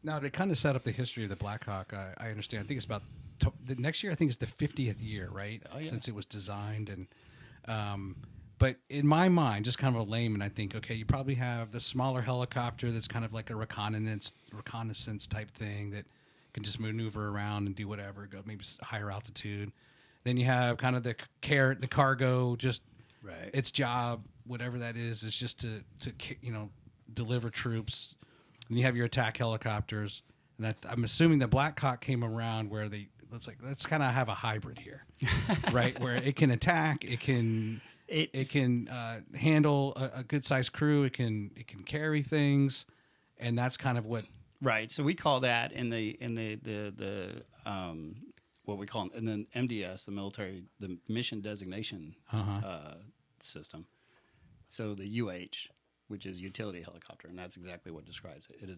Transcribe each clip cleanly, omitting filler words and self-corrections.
Now, to kind of set up the history of the Blackhawk, I understand. I think it's about the next year. I think it's the 50th year, right? Oh, yeah. Since it was designed, and but in my mind, just kind of a layman, I think, okay, you probably have the smaller helicopter that's kind of like a reconnaissance type thing that can just maneuver around and do whatever, go maybe higher altitude. Then you have kind of the cargo, just Right. its job, whatever that is just to deliver troops. And you have your attack helicopters, and that I'm assuming the Blackhawk came around where let's kind of have a hybrid here, right? Where it can attack, it can handle a good sized crew, it can carry things, and that's kind of what. Right. So we call that in the what we call in the MDS, the mission designation system. So the UH, which is utility helicopter, and that's exactly what describes it.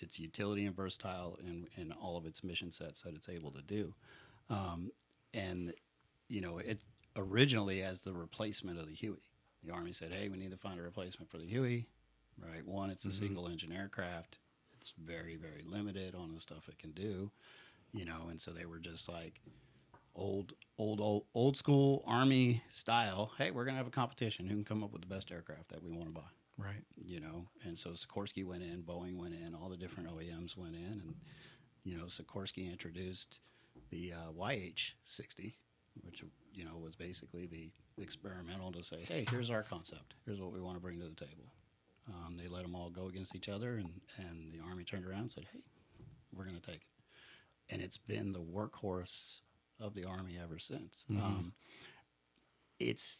It's utility and versatile in all of its mission sets that it's able to do, and it originally as the replacement of the Huey. The Army said, "Hey, we need to find a replacement for the Huey." Right. One, it's a single engine aircraft. It's very, very limited on the stuff it can do, and so they were just like old school Army style. Hey, we're gonna have a competition. Who can come up with the best aircraft that we want to buy? Right. And so Sikorsky went in, Boeing went in, all the different OEMs went in, and Sikorsky introduced the YH-60, which was basically the experimental to say, hey, here's our concept. Here's what we want to bring to the table. They let them all go against each other, and the Army turned around and said, hey, we're going to take it. And it's been the workhorse of the Army ever since. Mm-hmm. Its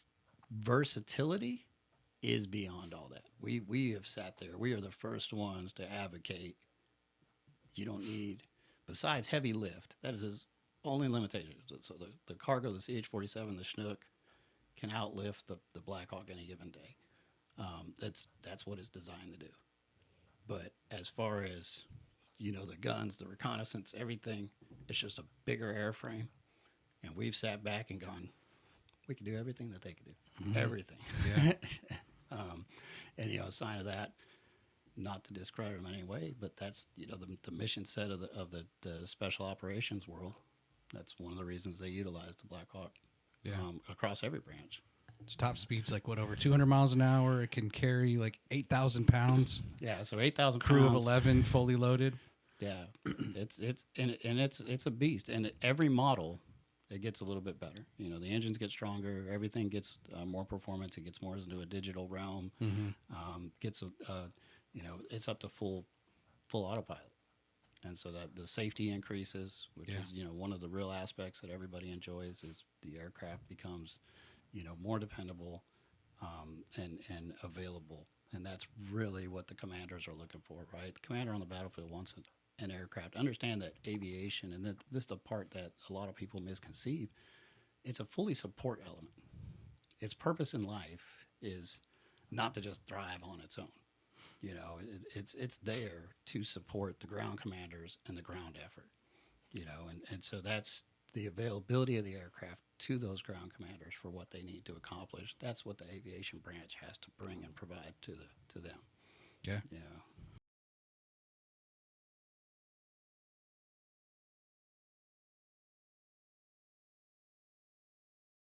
versatility is beyond all that. We have sat there. We are the first ones to advocate you don't need, besides heavy lift, that is his only limitation. So the cargo, the CH-47, the Chinook, can outlift the Blackhawk any given day. That's what it's designed to do. But as far as, the guns, the reconnaissance, everything, it's just a bigger airframe. And we've sat back and gone, we can do everything that they can do. Mm-hmm. Everything. Yeah. And, a sign of that, not to discredit them in any way, but that's, the mission set of the special operations world. That's one of the reasons they utilize the Blackhawk across every branch. Its top speed's like over 200 miles an hour. It can carry like 8,000 pounds. Yeah, so 8,000 crew pounds. of 11, fully loaded. Yeah, it's a beast, and every model it gets a little bit better. The engines get stronger, everything gets more performance. It gets more into a digital realm. Mm-hmm. Gets it's up to full autopilot, and so that the safety increases, which is one of the real aspects that everybody enjoys is the aircraft becomes more dependable and available. And that's really what the commanders are looking for, right? The commander on the battlefield wants an aircraft. Understand that aviation, and this is the part that a lot of people misconceive, it's a fully support element. Its purpose in life is not to just thrive on its own. It's there to support the ground commanders and the ground effort. And so that's the availability of the aircraft to those ground commanders for what they need to accomplish. That's what the aviation branch has to bring and provide to them. Yeah.